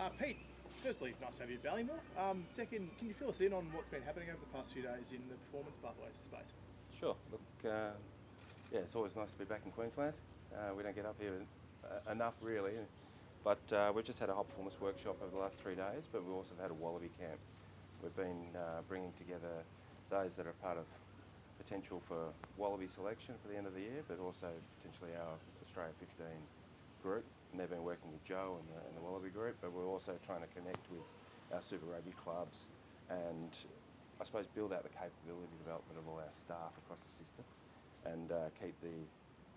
Pete, firstly, nice to have you at Ballymore. Second, can you fill us in on what's been happening over the past few days in the performance pathways space? Sure. Look, yeah, it's always nice to be back in Queensland. We don't get up here enough, really. But we've just had a high performance workshop over the last 3 days, but we've also had a Wallaby camp. We've been bringing together those that are part of potential for Wallaby selection for the end of the year, but also potentially our Australia 15 group. And they've been working with Joe and the Wallaby group, but we're also trying to connect with our Super Rugby clubs and I suppose build out the capability development of all our staff across the system and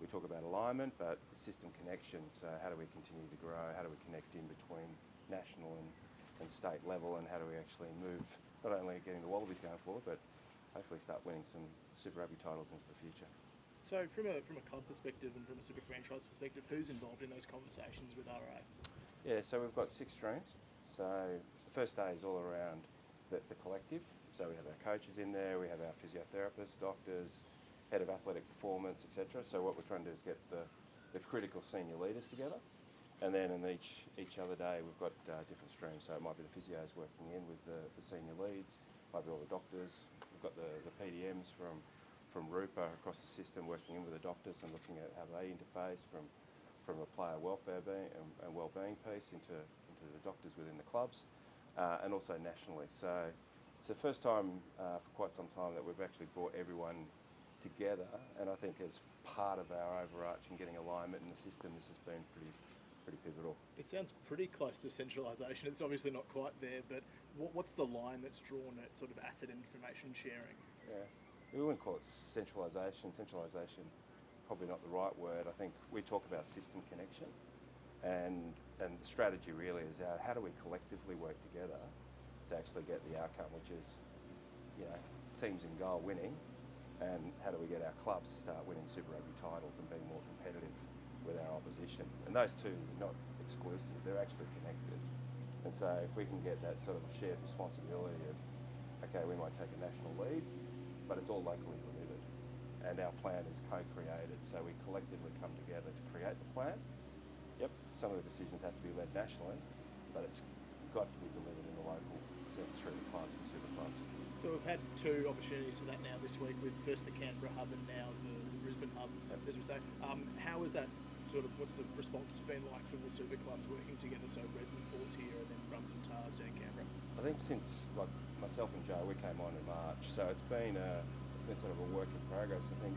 we talk about alignment, but system connections. How do we continue to grow? How do we connect in between national and state level, and how do we actually move, not only getting the Wallabies going forward, but hopefully start winning some Super Rugby titles into the future. So, from a club perspective and from a super franchise perspective, who's involved in those conversations with RA? Yeah, so we've got 6 streams. So the first day is all around the collective. So we have our coaches in there, we have our physiotherapists, doctors, head of athletic performance, etc. So what we're trying to do is get the critical senior leaders together. And then in each other day we've got different streams. So it might be the physios working in with the senior leads, might be all the doctors. We've got the PDMs from Rupa across the system working in with the doctors and looking at how they interface from a player welfare and wellbeing piece into the doctors within the clubs, and also nationally. So it's the first time for quite some time that we've actually brought everyone together, and I think as part of our overarching getting alignment in the system, this has been pretty pivotal. It sounds pretty close to centralisation. It's obviously not quite there, but what's the line that's drawn at sort of asset information sharing? Yeah, we wouldn't call it centralisation. Centralisation, probably not the right word. I think we talk about system connection, and the strategy really is how do we collectively work together to actually get the outcome, which is, teams in goal winning, and how do we get our clubs to start winning Super Rugby titles and being more competitive with our opposition. And those two are not exclusive, they're actually connected. And so if we can get that sort of shared responsibility of, okay, we might take a national lead, but it's all locally delivered. And our plan is co-created, so we collectively come together to create the plan. Yep, some of the decisions have to be led nationally, but it's got to be delivered in the local sense through the clubs and super clubs. So we've had 2 opportunities for that now this week, with first the Canberra hub and now the Brisbane hub, as we say. How is that what's the response been like from the super clubs working together? So Reds and Force here, and then Brums and Tars down in Canberra. I think since myself and Joe, we came on in March, so it's been sort of a work in progress. I think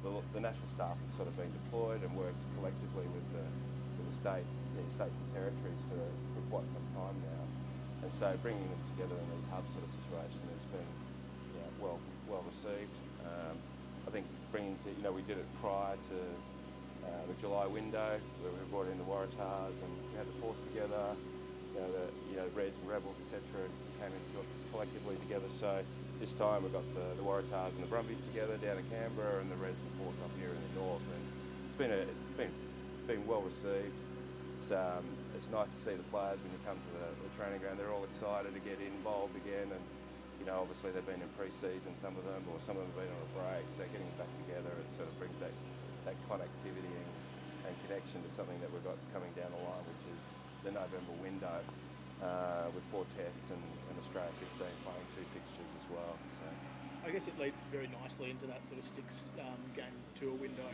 the national staff have sort of been deployed and worked collectively with the states and territories for quite some time now, and so bringing them together in these hub sort of situation has been well received. I think we did it prior to the July window, where we brought in the Waratahs and we had the Force together, the Reds and Rebels, etc., and came in collectively together. So this time we've got the Waratahs and the Brumbies together down in Canberra, and the Reds and Force up here in the north. And it's been well received. It's nice to see the players when you come to the training ground. They're all excited to get involved again, and obviously they've been in pre-season, some of them have been on a break. So getting back together, it sort of brings that connectivity and connection to something that we've got coming down the line, which is the November window, with 4 tests and Australia 15 playing 2 fixtures as well. So I guess it leads very nicely into that sort of 6 game tour window.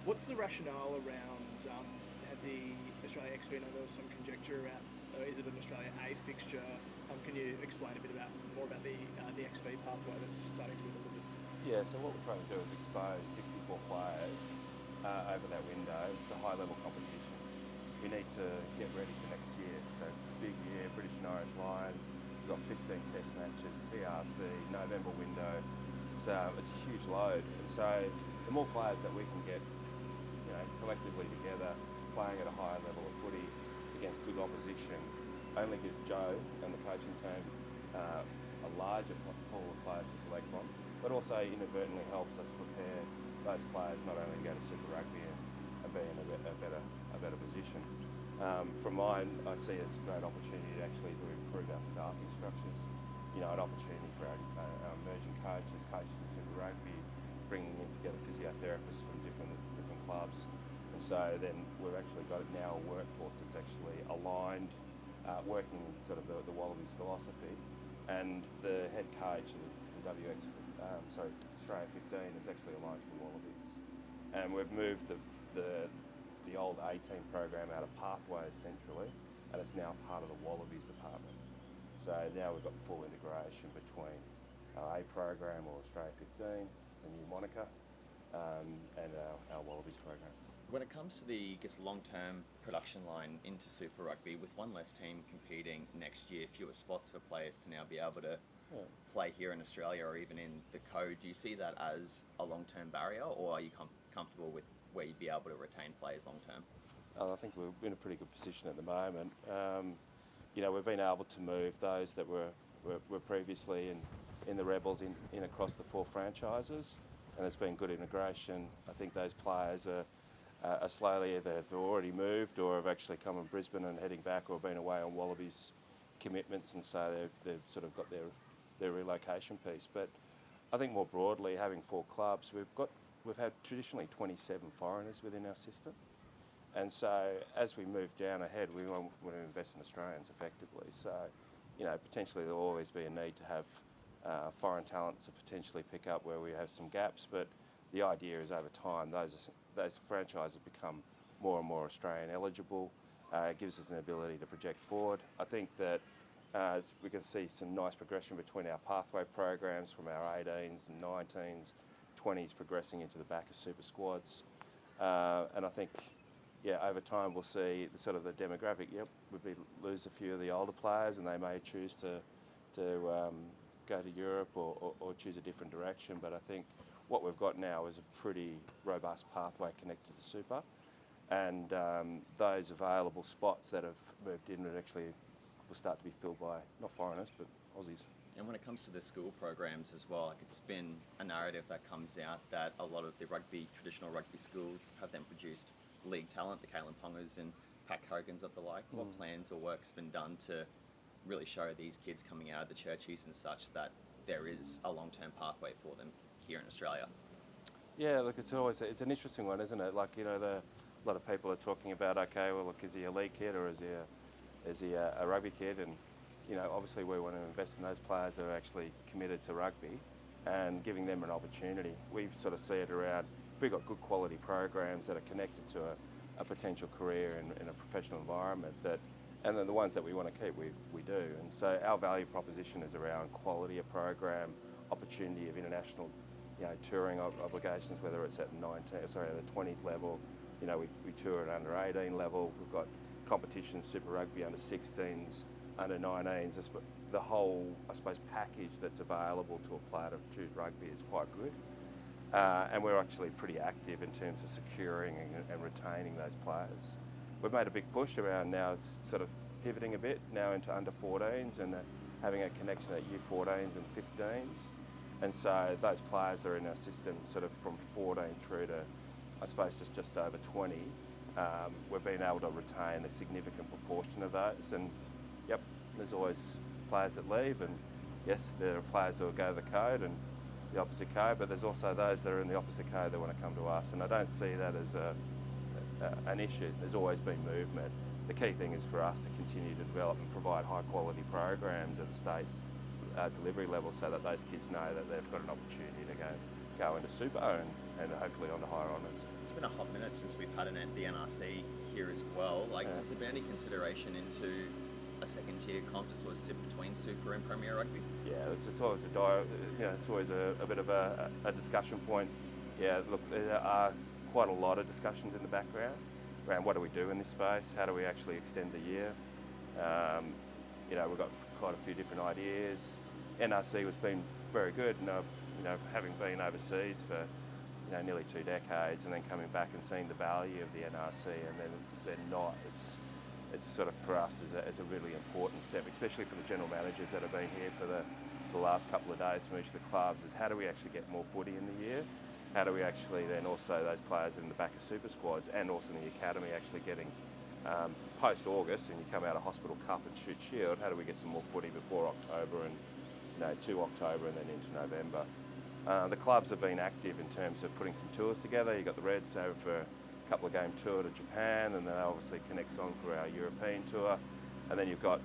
What's the rationale around the Australia XV? I know there was some conjecture around, is it an Australia A fixture? Can you explain a bit more about the XV pathway that's starting to be delivered? Yeah, so what we're trying to do is expose 64 players over that window. It's a high-level competition. We need to get ready for next year. So big year, British and Irish Lions. We've got 15 test matches, TRC, November window. So it's a huge load. And so the more players that we can get, collectively together, playing at a higher level of footy against good opposition, only gives Joe and the coaching team a larger pool of players to select from, but also inadvertently helps us prepare those players not only to go to Super Rugby and be in a better position. From mine, I see it as a great opportunity to actually improve our staffing structures. An opportunity for our emerging coaches from Super Rugby, bringing in together physiotherapists from different clubs. And so then we've actually got now a workforce that's actually aligned working sort of the Wallabies philosophy, and the head coach of the Australia 15 is actually aligned to the Wallabies, and we've moved the old 18 program out of Pathways centrally, and it's now part of the Wallabies department. So now we've got full integration between our A program, or Australia 15, the new moniker, and our Wallabies program. When it comes to the long-term production line into Super Rugby, with one less team competing next year, fewer spots for players to now be able to play here in Australia or even in the code, do you see that as a long-term barrier, or are you comfortable with where you'd be able to retain players long-term? I think we're in a pretty good position at the moment. We've been able to move those that were previously in the Rebels in across the 4 franchises, and it's been good integration. I think those players are slowly either have already moved or have actually come in Brisbane and heading back, or been away on Wallabies commitments, and so they've sort of got their relocation piece. But I think more broadly, having 4 clubs, we've had traditionally 27 foreigners within our system. And so as we move down ahead, we want to invest in Australians effectively. So, potentially there'll always be a need to have foreign talent to potentially pick up where we have some gaps. But the idea is over time, those franchises become more and more Australian eligible. It gives us an ability to project forward. I think that we can see some nice progression between our pathway programs from our 18s and 19s, 20s progressing into the back of super squads. And I think, over time we'll see the demographic. We lose a few of the older players, and they may choose to go to Europe or choose a different direction. But I think what we've got now is a pretty robust pathway connected to Super, and those available spots that have moved in will start to be filled by not foreigners but Aussies. And when it comes to the school programs as well, it's been a narrative that comes out that a lot of the traditional rugby schools have then produced league talent, the Kalen Pongers and Pat Hogans of the like. What plans or work's been done to really show these kids coming out of the churchies and such that there is a long-term pathway for them here in Australia? Yeah, look, it's an interesting one, isn't it? A lot of people are talking about, okay, well, look, is he a league kid or is he a rugby kid? And obviously we want to invest in those players that are actually committed to rugby and giving them an opportunity. We sort of see it around, if we've got good quality programs that are connected to a potential career in a professional environment, and then the ones that we want to keep, we do. And so our value proposition is around quality of program, opportunity of international touring obligations, whether it's at the 20s level. We tour at under 18 level. We've got competitions, Super Rugby, under 16s, under 19s. The whole, I suppose, package that's available to a player to choose rugby is quite good. And we're actually pretty active in terms of securing and retaining those players. We've made a big push around now, sort of pivoting a bit now into under 14s and having a connection at U14s and 15s. And so those players are in our system sort of from 14 through to, I suppose, just over 20. We've been able to retain a significant proportion of those. And there's always players that leave, and yes, there are players that will go to the code and the opposite code, but there's also those that are in the opposite code that want to come to us. And I don't see that as an issue. There's always been movement. The key thing is for us to continue to develop and provide high quality programs at the state delivery level, so that those kids know that they've got an opportunity to go into Super and hopefully onto higher honours. It's been a hot minute since we've had the NRC here as well. Has there been any consideration into a second tier comp to sort of sit between Super and Premier Rugby? Yeah, it's always it's always a bit of a discussion point. Yeah, look, there are quite a lot of discussions in the background around what do we do in this space, how do we actually extend the year. We've got quite a few different ideas. NRC has been very good, having been overseas for nearly 2 decades, and then coming back and seeing the value of the NRC, and then they're not. It's sort of for us as a really important step, especially for the general managers that have been here for the last couple of days from each of the clubs, is how do we actually get more footy in the year? How do we actually then also those players in the back of super squads and also in the academy actually getting post-August, and you come out of Hospital Cup and Shoot Shield, how do we get some more footy before October and to October and then into November? The clubs have been active in terms of putting some tours together. You've got the Reds over for a couple of game tour to Japan, and then that obviously connects on for our European tour. And then you've got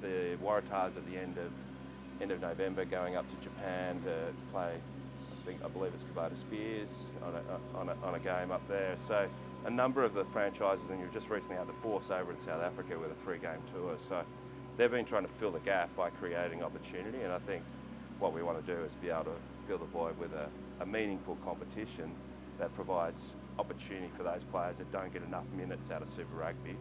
the Waratahs at the end of November going up to Japan to play. I believe it's Kubota Spears on a game up there. So a number of the franchises, and you've just recently had the Force over in South Africa with a 3-game tour. So they've been trying to fill the gap by creating opportunity, and I think what we want to do is be able to fill the void with a meaningful competition that provides opportunity for those players that don't get enough minutes out of Super Rugby,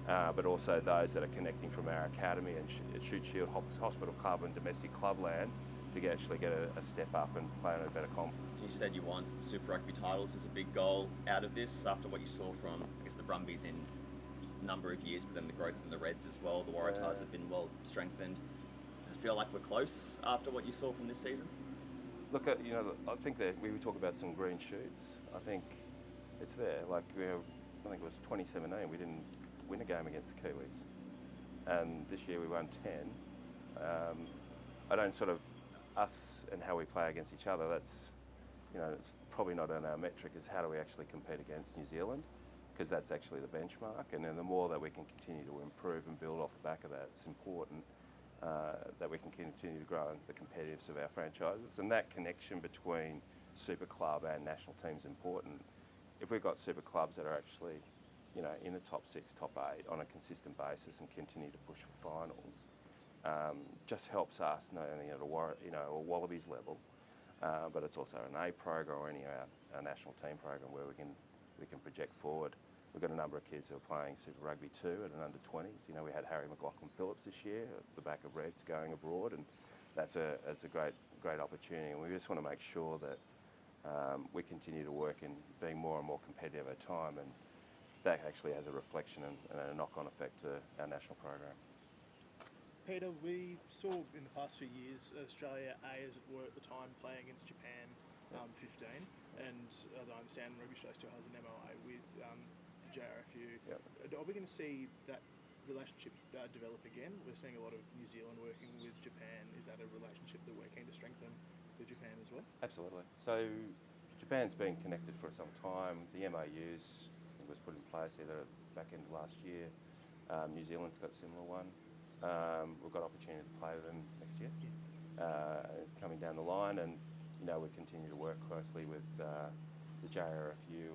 but also those that are connecting from our academy and Shute Shield Hospital Club and domestic clubland to actually get a step up and play on a better comp. You said you want Super Rugby titles as a big goal out of this after what you saw from, I guess, the Brumbies in a number of years, but then the growth in the Reds as well. The Waratahs have been well strengthened. Does it feel like we're close after what you saw from this season? Look, I think that we talk about some green shoots. I think it's there. Like, I think it was 2017, we didn't win a game against the Kiwis. And this year we won 10. I don't sort of, us and how we play against each other, that's, it's probably not on our metric, is how do we actually compete against New Zealand, because that's actually the benchmark. And then the more that we can continue to improve and build off the back of that, it's important that we can continue to grow the competitiveness of our franchises. And that connection between super club and national team is important. If we've got super clubs that are actually, in the top 6, top 8 on a consistent basis and continue to push for finals, just helps us not only at a Wallabies level, but it's also an A program or any of our national team program where we can project forward. We've got a number of kids who are playing Super Rugby 2 at an under-20s. We had Harry McLaughlin-Phillips this year off the back of Reds going abroad, and that's a great opportunity. And we just want to make sure that we continue to work in being more and more competitive over time, and that actually has a reflection and a knock-on effect to our national program. Peter, we saw in the past few years Australia A, as it were at the time, playing against Japan 15, and as I understand, Rugby Australia still has an MOA with JRFU. Yep. Are we going to see that relationship develop again? We're seeing a lot of New Zealand working with Japan. Is that a relationship that we're keen to strengthen with Japan as well? Absolutely. So Japan's been connected for some time. The MOUs was put in place either back end of last year. New Zealand's got a similar one. We've got opportunity to play with them next year, coming down the line, and we continue to work closely with the JRFU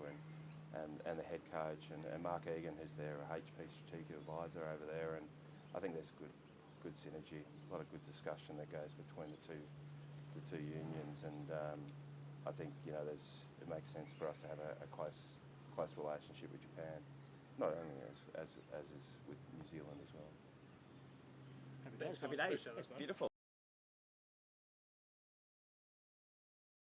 and the head coach and Mark Egan, who's their HP strategic advisor over there, and I think there's good synergy, a lot of good discussion that goes between the two unions, and I think it makes sense for us to have a close relationship with Japan, not only as is with New Zealand as well. Happy days. Happy days. Appreciate it, mate. Beautiful.